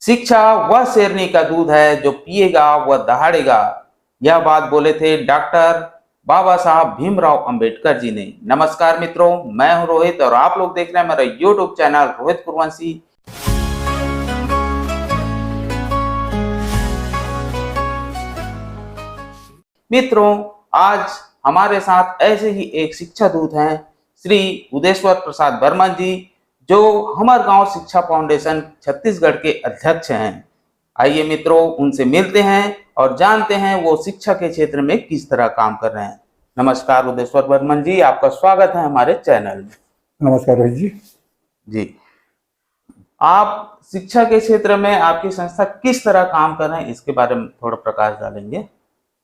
शिक्षा वह शेरनी का दूध है जो पिएगा वह दहाड़ेगा। यह बात बोले थे डॉक्टर बाबा साहब भीमराव अंबेडकर जी ने। नमस्कार मित्रों, मैं हूं रोहित और आप लोग देख रहे हैं मेरा यूट्यूब चैनल रोहित कुरवंशी। मित्रों, आज हमारे साथ ऐसे ही एक शिक्षा दूत हैं, श्री उदेश्वर प्रसाद बर्मन जी, जो हमारे गांव शिक्षा फाउंडेशन छत्तीसगढ़ के अध्यक्ष हैं। आइए मित्रों, उनसे मिलते हैं और जानते हैं वो शिक्षा के क्षेत्र में किस तरह काम कर रहे हैं। नमस्कार उदेश्वर बर्मन जी, आपका स्वागत है हमारे चैनल में। नमस्कार रोहित जी। जी, आप शिक्षा के क्षेत्र में आपकी संस्था किस तरह काम कर रहे हैं, इसके बारे में थोड़ा प्रकाश डालेंगे।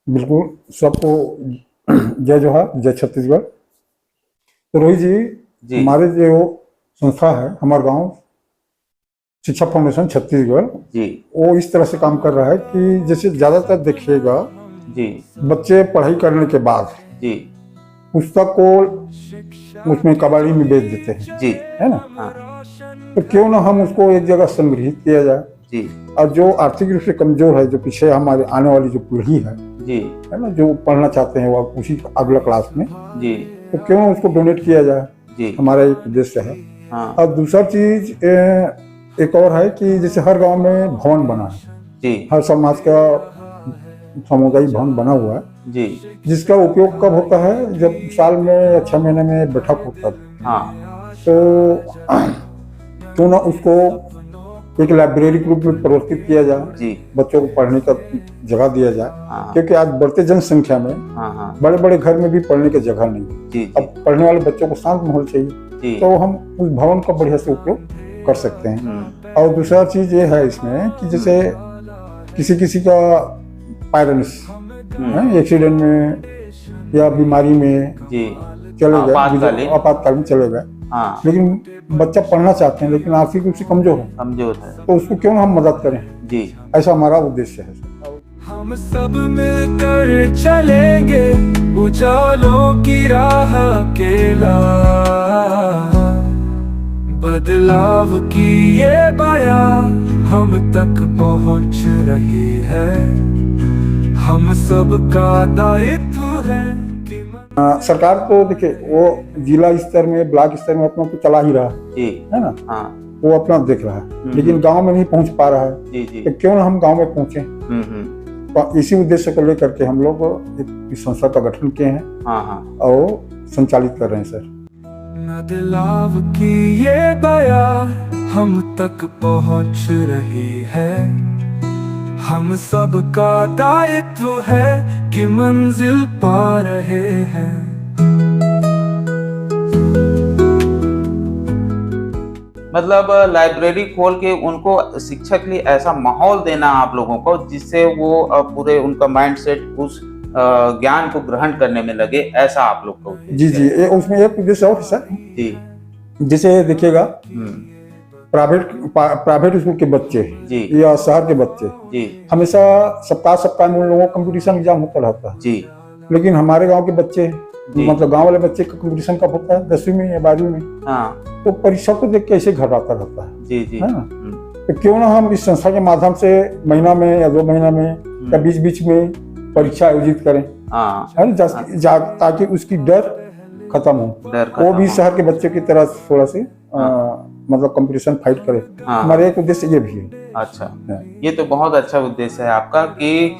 बिल्कुल, सबको जय जोहार, जय छत्तीसगढ़। तो रोहित जी, हमारे जो संस्था है हमारे गांव शिक्षा फाउंडेशन छत्तीसगढ़ जी, वो इस तरह से काम कर रहा है कि जैसे ज्यादातर देखिएगा जी, बच्चे पढ़ाई करने के बाद जी पुस्तक को उसमें कबाड़ी में बेच देते हैं जी, है ना। हाँ। तो क्यों ना हम उसको एक जगह संग्रहित किया जाए जी, और जो आर्थिक रूप से कमजोर है, जो पीछे हमारे आने वाली जो पीढ़ी है जी, है ना, जो पढ़ना चाहते हैं वो उसी अगला क्लास में जी, तो क्यों ना उसको डोनेट किया जाए जी, हमारा एक उद्देश्य है। हाँ। और दूसरा चीज एक और है कि जैसे हर गांव में भवन बना है जी, हर समाज का सामुदायिक भवन बना हुआ है जी, जिसका उपयोग कब होता है, जब साल में या 6 महीने में बैठक होता है। हाँ। तो क्यों ना उसको एक लाइब्रेरी के रूप में परिवर्तित किया जाए जी, बच्चों को पढ़ने का जगह दिया जाए। हाँ। क्योंकि आज बढ़ते जनसंख्या में हाँ। बड़े बड़े घर में भी पढ़ने की जगह नहीं जी, अब पढ़ने वाले बच्चों को शांत माहौल चाहिए, तो हम उस भवन का बढ़िया से उपयोग कर सकते हैं। और दूसरा चीज ये है इसमें कि जैसे किसी का पैरेंट्स एक्सीडेंट में या बीमारी में जी चले गए, आपातकाल में चले गए, हाँ। लेकिन बच्चा पढ़ना चाहते हैं लेकिन आर्थिक रूप से कमजोर है, तो उसको क्यों ना हम मदद करें जी, ऐसा हमारा उद्देश्य है। हम सब मिलकर चलेंगे उजालों की राह अकेला, बदलाव की ये बया हम तक पहुंच रही है, हम सबका दायित्व है। सरकार तो देखिए वो जिला स्तर में, ब्लॉक स्तर में अपना तो चला ही रहा है ना। हाँ। वो अपना देख रहा है, लेकिन गांव में नहीं पहुंच पा रहा है जी। तो क्यों ना हम गांव में पहुंचे। तो इसी उद्देश्य को लेकर के हम लोग इस संस्था का गठन किए हैं। हाँ। और संचालित कर रहे हैं सर। बदलाव की ये बया हम तक पहुंच रही है, हम सबका दायित्व है कि मंजिल पा रहे हैं। मतलब लाइब्रेरी खोल के उनको शिक्षा के लिए ऐसा माहौल देना आप लोगों को, जिससे वो पूरे उनका माइंडसेट उस ज्ञान को ग्रहण करने में लगे, ऐसा आप लोग को जी। उसमें एक उद्देश्य और सर जी, जैसे देखिएगा प्राइवेट स्कूल के बच्चे जी, या शहर के बच्चे जी, हमेशा सप्ताह में उन लोगों का कंपटीशन एग्जाम होता रहता है जी, लेकिन हमारे गांव के बच्चे मतलब गांव वाले बच्चे का कंपटीशन कब होता है, 10वीं में या 12वीं में। हाँ। तो परीक्षा को देख के ऐसे घबराता रहता है जी, है ना। तो क्यों ना हम इस संस्था के माध्यम से महीना में या 2 महीना में या बीच में परीक्षा आयोजित करें, है ना, ताकि उसकी डर खत्म हो, वो भी शहर के बच्चे की तरह थोड़ा सी मतलब कंपटीशन फाइट करे। हमारे एक उद्देश्य ये भी है। अच्छा, ये तो बहुत अच्छा उद्देश्य है आपका कि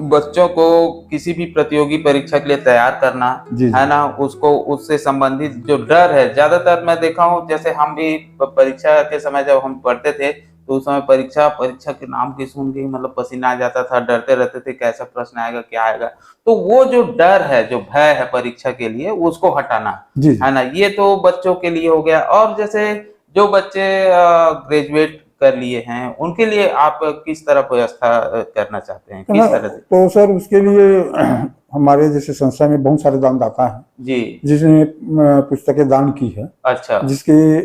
बच्चों को किसी भी प्रतियोगी परीक्षा के लिए तैयार करना है ना, उसको उससे संबंधित जो डर है, ज्यादातर मैं देखा हूँ, जैसे हम भी परीक्षा के समय जब हम पढ़ते थे तो उस समय परीक्षा के नाम की सुन के मतलब पसीना आ जाता था, डरते रहते थे कैसा प्रश्न आएगा, क्या आएगा। तो वो जो डर है, जो भय है परीक्षा के लिए, उसको हटाना है ना, ये तो बच्चों के लिए हो गया। और जैसे जो बच्चे ग्रेजुएट कर लिए हैं, उनके लिए आप किस तरह व्यवस्था करना चाहते हैं, किस तरह से? तो सर उसके लिए हमारे जैसे संस्था में बहुत सारे दानदाता हैं जी, जिसने पुस्तकें दान की है। अच्छा। जिसके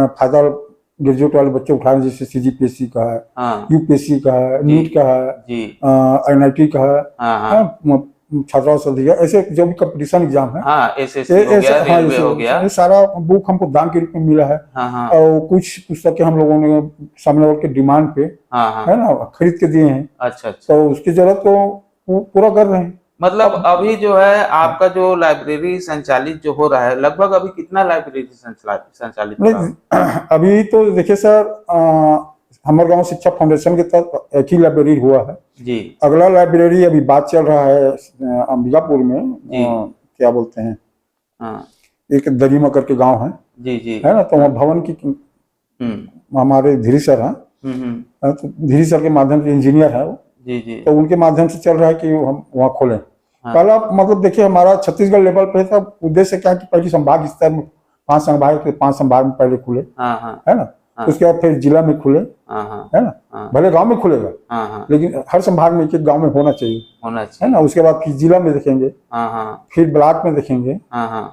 फायदा ग्रेजुएट वाले बच्चे उठा रहे हैं, जैसे CGPSC का है, यूपीएससी का है, नीट का है, NIT का है, छात्रावास से दिया, ऐसे जो भी कंपटीशन एग्जाम है, हाँ, एसएससी हो गया, रेलवे हो गया, ये सारा बुक हमको दान के रूप में मिला है। हाँ हाँ और कुछ पुस्तकें हम लोगों ने सामने वाले के डिमांड पे हाँ हाँ, है ना खरीद के दिए हैं। अच्छा अच्छा। तो उसकी जरूरत को पूरा कर रहे हैं। मतलब अभी जो है आपका जो लाइब्रेरी संचालित जो हो रहा है, लगभग अभी कितना लाइब्रेरी संचालित हो रहा है? नहीं, अभी तो देखिए सर, हमारे गांव शिक्षा फाउंडेशन के तहत एक ही लाइब्रेरी हुआ है जी। अगला लाइब्रेरी अभी बात चल रहा है अंबिकापुर में, क्या बोलते हैं, हाँ एक दरीमा करके गांव है जी जी, है ना, तो वहाँ भवन की हमारे धीरी सर हैं, तो धीरी सर के माध्यम से इंजीनियर है वो जी जी, तो उनके माध्यम से चल रहा है कि हम वहाँ खोलें। पहला मतलब देखिए हमारा छत्तीसगढ़ लेवल पे था, उद्देश्य क्या कि पहले संभाग स्तर में 5 संभाग में पहले खुले, है ना, उसके बाद फिर जिला में खुले, है ना, भले गांव में खुलेगा लेकिन हर संभाग में एक गांव में होना चाहिए, है ना। उसके बाद फिर जिला में देखेंगे, फिर ब्लॉक में देखेंगे,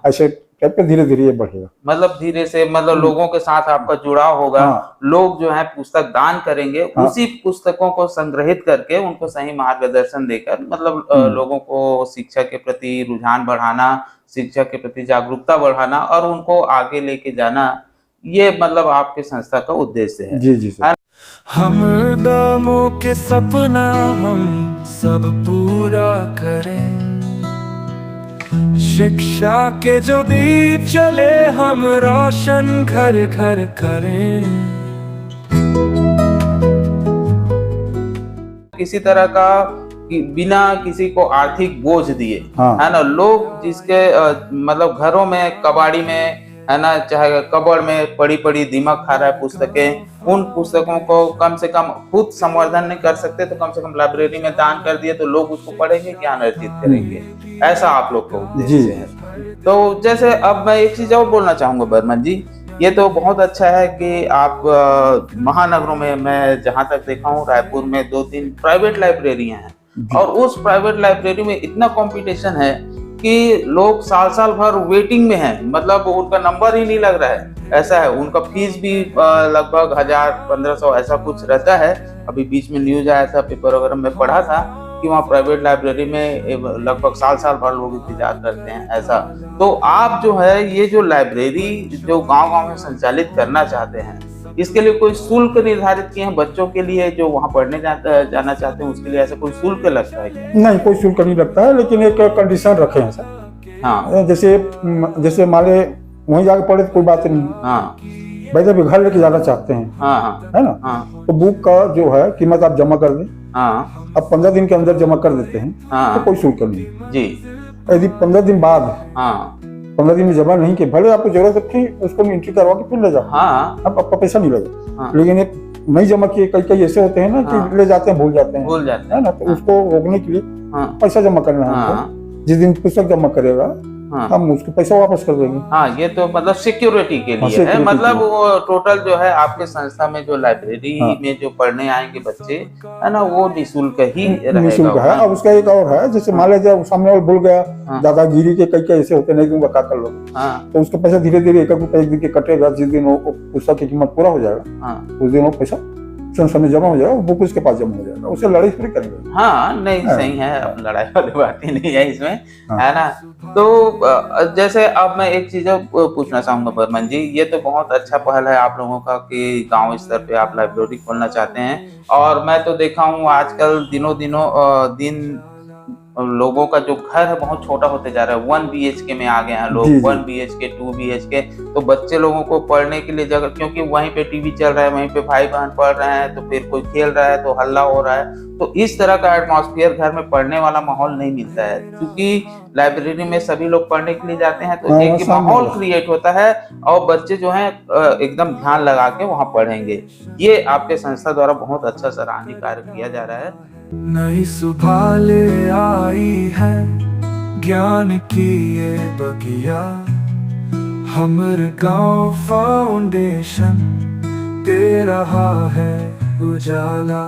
ऐसे टाइप पे धीरे धीरे ये बढ़ेगा। मतलब धीरे से, मतलब लोगों के साथ आपका जुड़ाव होगा, लोग जो है पुस्तक दान करेंगे, उसी पुस्तकों को संग्रहित करके उनको सही मार्गदर्शन देकर, मतलब लोगों को शिक्षा के प्रति रुझान बढ़ाना, शिक्षा के प्रति जागरूकता बढ़ाना और उनको आगे लेके जाना, ये मतलब आपके संस्था का उद्देश्य है। जी जी सर। हम दमों के सपना हम सब पूरा करें, शिक्षा के जो दीप चले हम रोशन घर घर करें। किसी तरह का बिना किसी को आर्थिक बोझ दिए, है ना, लोग जिसके मतलब घरों में कबाड़ी में, है ना, चाहे कबड़ में पड़ी पड़ी दिमाग खा रहा है पुस्तकें, उन पुस्तकों को कम से कम खुद संवर्धन नहीं कर सकते तो कम से कम लाइब्रेरी में दान कर दिए तो लोग उसको पढ़ेंगे, ज्ञान अर्जित करेंगे, ऐसा आप लोग का उद्देश्य है। तो जैसे अब मैं एक चीज और बोलना चाहूंगा बर्मन जी, ये तो बहुत अच्छा है कि आप महानगरों में, मैं जहां तक देखा हूँ रायपुर में 2-3 प्राइवेट लाइब्रेरियां हैं और उस प्राइवेट लाइब्रेरी में इतना कंपटीशन है कि लोग साल भर वेटिंग में हैं, मतलब उनका नंबर ही नहीं लग रहा है, ऐसा है। उनका फीस भी लगभग 1000-1500 ऐसा कुछ रहता है। अभी बीच में न्यूज आया था, पेपर वगैरह में पढ़ा था कि वहाँ प्राइवेट लाइब्रेरी में लगभग साल भर लोग इंतजार करते हैं, ऐसा। तो आप जो है ये जो लाइब्रेरी जो गांव-गांव में संचालित करना चाहते हैं, इसके लिए कोई शुल्क निर्धारित किए हैं बच्चों के लिए जो वहाँ पढ़ने जाना चाहते हैं, उसके लिए ऐसा कोई शुल्क लगता है क्या? नहीं, कोई शुल्क नहीं लगता है, लेकिन एक कंडीशन रखे हैं सर। हाँ, जैसे मान ले वहीं जाके पढ़े तो कोई बात नहीं। हाँ, भाई जब घर लेके जाना चाहते हैं, है ना, तो बुक का जो है कीमत आप जमा कर दें। अब 15 दिन के अंदर जमा कर देते हैं तो कोई शुल्क नहीं जी। यदि 15 दिन बाद 15 दिन में जमा नहीं किए, भले आपको जरूरत है फिर उसको एंट्री करवा के फिर ले जाओ, अब आपका पैसा नहीं लगेगा। लेकिन एक नहीं जमा किए, कई ऐसे होते हैं ना कि ले जाते हैं भूल जाते हैं, है ना, तो उसको रोकने के लिए पैसा जमा करना है। जिस दिन पुस्तक जमा करेगा हम उसके पैसा वापस कर देंगे। हाँ, ये तो मतलब सिक्योरिटी के लिए है, मतलब वो टोटल जो है आपके संस्था में जो लाइब्रेरी में जो पढ़ने आएंगे बच्चे, है ना, वो निःशुल्क ही निःशुल्क है। अब उसका एक और है, जैसे मान लीजिए सामने वाला भूल गया, दादागिरी के कई ऐसे होते नहीं दूंगा, क्या कर लो, तो उसका पैसा धीरे धीरे 1 रुपया 1 दिन के कटेगा। जिस दिन वो पुस्तक की कीमत पूरा हो जाएगा उस दिन वो पैसा संस्था में जमा हो जाएगा, बुक उसके पास जमा हो जाएगा, उसे लड़ाई फ्री करेंगे। हाँ, नहीं सही है, अब लड़ाई वाली बात ही नहीं है इसमें, है ना। तो जैसे अब मैं एक चीज पूछना चाहूंगा बर्मन जी, ये तो बहुत अच्छा पहल है आप लोगों का कि गांव स्तर पे आप लाइब्रेरी खोलना चाहते हैं। और मैं तो देखा हूँ आजकल दिनों दिन लोगों का जो घर है बहुत छोटा होते जा रहा है, 1 BHK में आ गए हैं लोग, 1 BHK 2 BHK। तो बच्चे लोगों को पढ़ने के लिए जगह, क्योंकि वहीं पे टीवी चल रहा है, वहीं पे भाई बहन पढ़ रहे हैं, तो फिर कोई खेल रहा है तो हल्ला हो रहा है, तो इस तरह का एटमॉस्फेयर घर में पढ़ने वाला माहौल नहीं मिलता है। क्योंकि लाइब्रेरी में सभी लोग पढ़ने के लिए जाते हैं तो एक माहौल क्रिएट होता है और बच्चे जो है एकदम ध्यान लगा के वहाँ पढ़ेंगे। ये आपके संस्था द्वारा बहुत अच्छा सराहनीय कार्य किया जा रहा है। नई सुबह ले आई है ज्ञान की ये बगिया, हमर गांव फाउंडेशन दे रहा है उजाला।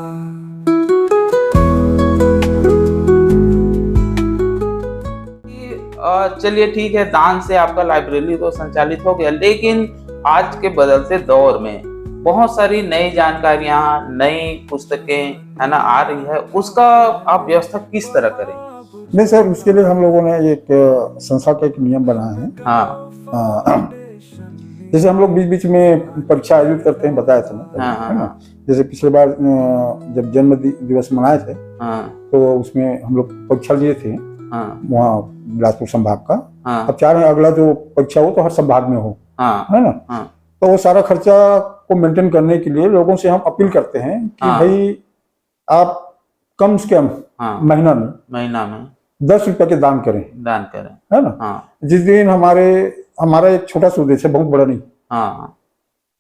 चलिए ठीक है, दान से आपका लाइब्रेरी तो संचालित हो गया, लेकिन आज के बदलते दौर में बहुत सारी नई जानकारियां, नई पुस्तकें, है ना, आ रही है, उसका आप व्यवस्था किस तरह करें? नहीं सर, उसके लिए हम लोगों ने एक संस्था का एक नियम बनाया है। हाँ जैसे हम लोग बीच बीच में परीक्षा आयोजित करते हैं, बताया था ना, हाँ है ना। हाँ जैसे पिछले बार जब जन्म दिवस मनाए थे, हाँ तो उसमें हम लोग परीक्षा लिए थे हाँ वहाँ बिलासपुर संभाग का। हाँ अब चाह रहे हैं अगला जो परीक्षा हो तो हर संभाग में हो, हाँ है ना। हाँ तो वो सारा खर्चा को मेंटेन करने के लिए लोगों से हम अपील करते हैं कि हाँ। भाई आप कम से कम हाँ महीना में महीना में 10 रुपए के दान करें, दान करें। है ना। हाँ जिस दिन हमारा एक छोटा सा उद्देश्य है, बहुत बड़ा नहीं, हाँ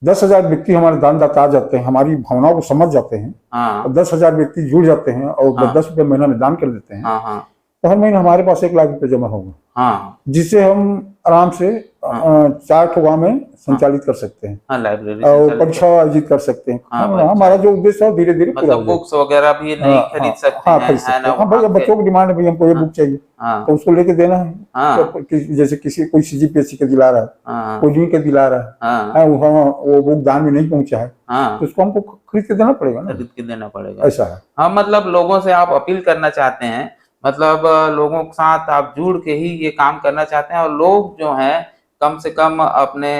10,000 व्यक्ति हमारे दानदाता आ जाते हैं, हमारी भावनाओं को समझ जाते हैं, हाँ और 10,000 व्यक्ति जुड़ जाते हैं और हाँ। 10 रुपए महीना में दान कर देते हैं, हाँ हाँ तो हर महीने हमारे पास 1 लाख रुपए जमा होगा, हाँ जिससे हम आराम से 4 ठो गाँव में संचालित कर सकते हैं हाँ लाइब्रेरी और परीक्षा आयोजित कर सकते हैं। हाँ, हाँ, हमारा जो उद्देश्य है धीरे धीरे पूरा मतलब हो जाए। बुक्स वगैरह भी नहीं खरीद सकते हाँ हैं, खरीद है सकते ना हैं। हाँ भाई, वहाँ पे? बच्चों की डिमांड है भाई, हमको ये बुक चाहिए, हाँ तो उसको लेके देना है। हाँ तो जैसे किसी कोई CGPSC का दिला रहा है, हाँ कोई ड्यू का दिला रहा है, हाँ वो बुक दान में नहीं पहुंचा है, हाँ तो उसको हमको खरीद के देना पड़ेगा ना, खरीद के देना पड़ेगा। ऐसा है। हाँ मतलब लोगों से आप अपील करना चाहते हैं, मतलब लोगों के साथ आप जुड़ के ही ये काम करना चाहते हैं, और लोग जो हैं कम से कम अपने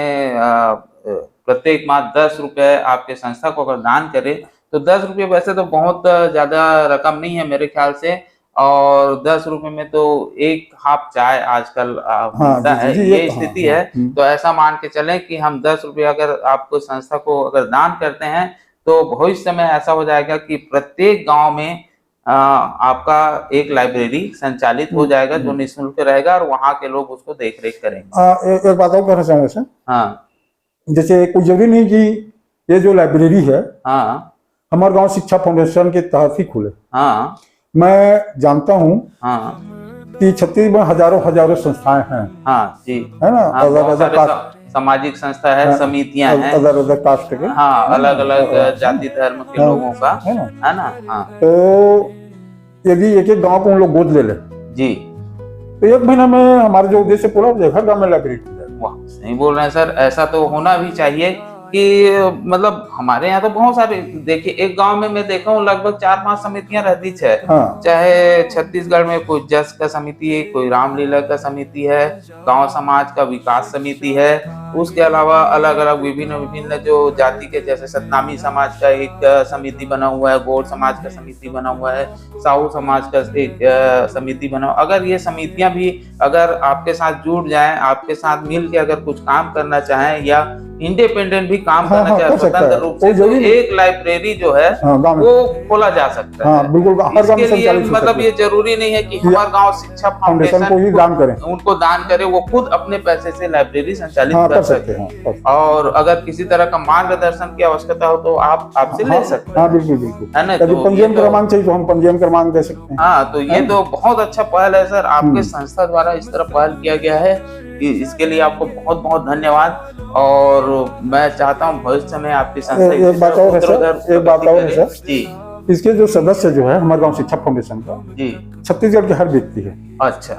प्रत्येक माह 10 रुपए आपके संस्था को अगर दान करें, तो 10 रुपये वैसे तो बहुत ज्यादा रकम नहीं है मेरे ख्याल से, और 10 रुपए में तो एक हाफ चाय आजकल मिलता है, ये स्थिति है। तो ऐसा मान के चलें कि हम 10 रुपये अगर आपको संस्था को अगर दान करते हैं, तो भविष्य में ऐसा हो जाएगा कि प्रत्येक गांव में आपका एक लाइब्रेरी संचालित हो जाएगा जो निःशुल्क रहेगा, और वहाँ के लोग उसको देख रेख करेंगे। एक बात और कहना चाहूंगा सर, हाँ जैसे कोई जरूरी नहीं कि ये जो लाइब्रेरी है हाँ हमारे गांव शिक्षा फाउंडेशन के तहत ही खुले। हाँ मैं जानता हूँ हाँ कि छत्तीसगढ़ में हजारों संस्थाएं हैं, हाँ जी, है ना। हाँ, अलग बहुत अलग सारे सामाजिक संस्था है, समितियां हैं, अलग कास्ट के, हाँ अलग अलग जाति धर्म के लोगों का, है ना। हाँ तो यदि एक एक गांव को हम लोग गोद ले लें जी, तो 1 महीना में हमारे जो उद्देश्य पूरा हो जाएगा, हर गांव में लाइब्रेरी खुल जाएगी। वाह सही बोल रहे हैं सर, ऐसा तो होना भी चाहिए कि मतलब हमारे यहाँ तो बहुत सारे, देखिए एक गांव में मैं देखा हूँ लगभग 4-5 समितियां रहती है। हाँ। चाहे छत्तीसगढ़ में कोई जस का समिति है, कोई रामलीला का समिति है, गांव समाज का विकास समिति है, उसके अलावा अलग अलग विभिन्न जो जाति के, जैसे सतनामी समाज का एक समिति बना हुआ है, गौड़ समाज का समिति बना हुआ है, साहू समाज का एक समिति बना हुआ। अगर ये समितियां भी अगर आपके साथ जुड़ जाएं, आपके साथ मिल के अगर कुछ काम करना चाहें या इंडिपेंडेंट भी काम करना चाहे स्वतंत्र रूप से, तो एक लाइब्रेरी जो है वो खोला जा सकता है। बिल्कुल, इसके लिए मतलब ये जरूरी नहीं है कि हमारा गांव शिक्षा फाउंडेशन को ही दान करें, उनको दान करें, वो खुद अपने पैसे से लाइब्रेरी संचालित कर सकते हैं। और अगर किसी तरह का मार्गदर्शन की आवश्यकता हो तो आप आपसे ले सकते हैं। हाँ बिल्कुल बिल्कुल, है ना। तो पंजीयन क्रमांक चाहिए तो हम पंजीयन क्रमांक दे सकते हैं। हाँ, तो ये तो बहुत अच्छा पहल है सर, आपके संस्था द्वारा इस तरह पहल किया गया है, इसके लिए आपको बहुत बहुत धन्यवाद। और मैं चाहता हूँ भविष्य में आपकी संस्था एक बात और है सर जी, इसके जो सदस्य जो है हमारे गांव शिक्षा फाउंडेशन का जी, छत्तीसगढ़ के हर व्यक्ति है। अच्छा,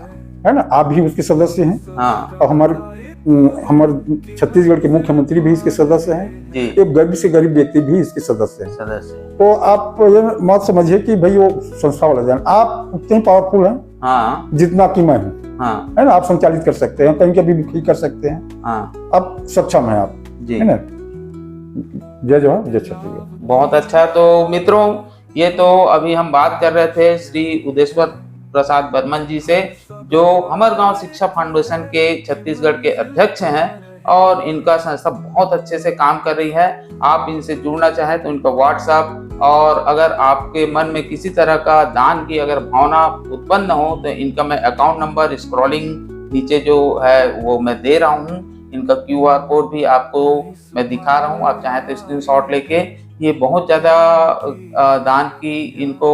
है ना, आप भी उसके सदस्य हैं। हाँ, और हमारे छत्तीसगढ़ के मुख्यमंत्री भी इसके सदस्य हैं जी, एक गरीब से गरीब व्यक्ति भी इसके सदस्य हैं। तो आप ये मत समझिए कि भाई वो संस्था वाला जान, आप उतने पावरफुल हैं हाँ, जितना कि मैं हूँ, हाँ, है ना। आप संचालित कर सकते हैं, कहीं के भी कर सकते हैं, हाँ, आप सक्षम है आप जी, है ना। जय जवाहर जय छत्तीसगढ़। बहुत अच्छा। तो मित्रों, ये तो अभी हम बात कर रहे थे श्री उदेश्वर प्रसाद बर्मन जी से, जो हमर गांव शिक्षा फाउंडेशन के छत्तीसगढ़ के अध्यक्ष हैं, और इनका संस्था बहुत अच्छे से काम कर रही है। आप इनसे जुड़ना चाहें तो इनका व्हाट्सएप, और अगर आपके मन में किसी तरह का दान की अगर भावना उत्पन्न हो तो इनका मैं अकाउंट नंबर स्क्रॉलिंग नीचे जो है वो मैं दे रहा हूँ, इनका QR कोड भी आपको मैं दिखा रहा हूँ, आप चाहें तो स्क्रीनशॉट लेके। ये बहुत ज़्यादा दान की इनको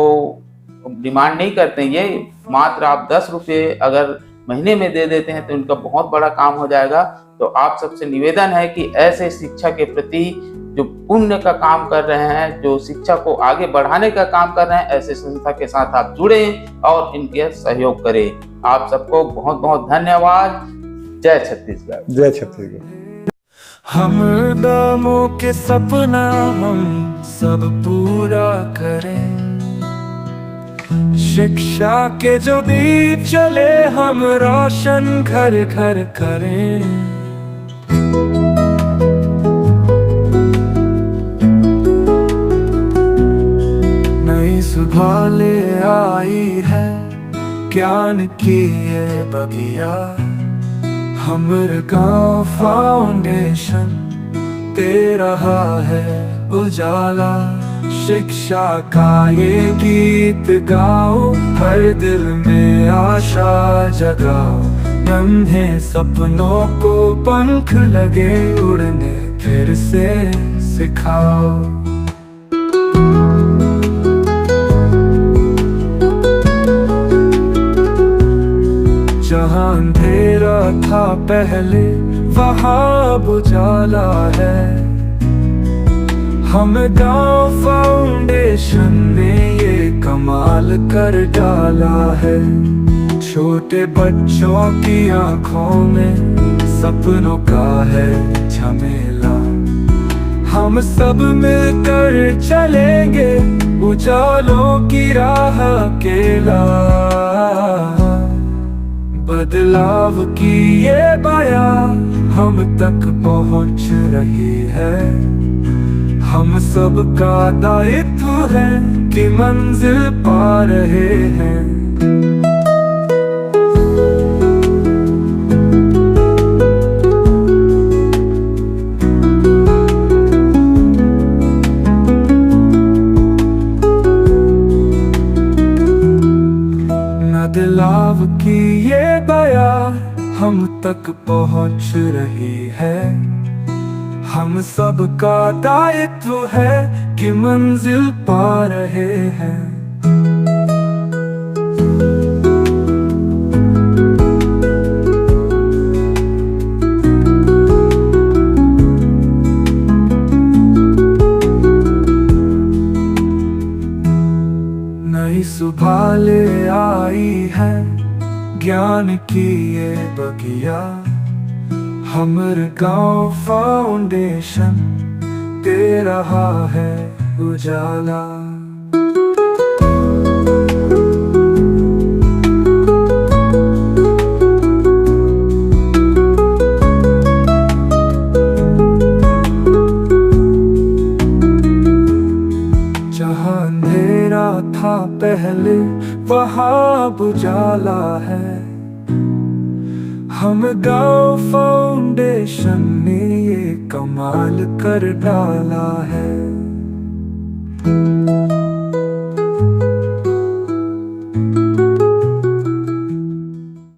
डिमांड नहीं करते, ये मात्र आप 10 रुपये अगर महीने में दे देते हैं तो इनका बहुत बड़ा काम हो जाएगा। तो आप सबसे निवेदन है कि ऐसे शिक्षा के प्रति जो पुण्य का काम कर रहे हैं, जो शिक्षा को आगे बढ़ाने का काम कर रहे हैं, ऐसे संस्था के साथ आप जुड़े और इनके सहयोग करें। आप सबको बहुत बहुत धन्यवाद। जय छत्तीसगढ़। जय छत्तीसगढ़। हम दामों के सपना हम सब पूरा करें। शिक्षा के जो दीप चले हम रोशन घर घर करें। नई सुबह ले आई है ज्ञान की ये बगिया, हमर गाँव फाउंडेशन दे रहा है उजाला। शिक्षा का ये गीत गाओ, हर दिल में आशा जगाओ, नन्हे सपनों को पंख लगे उड़ने फिर से सिखाओ। जहाँ अंधेरा था पहले वहाँ उजाला है, हम गाँव फाउंडेशन ने ये कमाल कर डाला है। छोटे बच्चों की आँखों में सपनों का है झमेला, हम सब मिलकर चलेंगे उजालों की राह अकेला। बदलाव की ये बया हम तक पहुँच रही है, हम सब का दायित्व है कि मंजिल पा रहे हैं। बदलाव की ये बया हम तक पहुँच रही है, हम सब का दायित्व है कि मंजिल पा रहे हैं। नई सुबह ले आई है ज्ञान की ये बगिया, हमर गाँव फाउंडेशन दे रहा है उजाला। जहाँ अंधेरा था पहले वहाँ उजाला है, हम गाँव फाउंडेशन ने ये कमाल कर डाला है।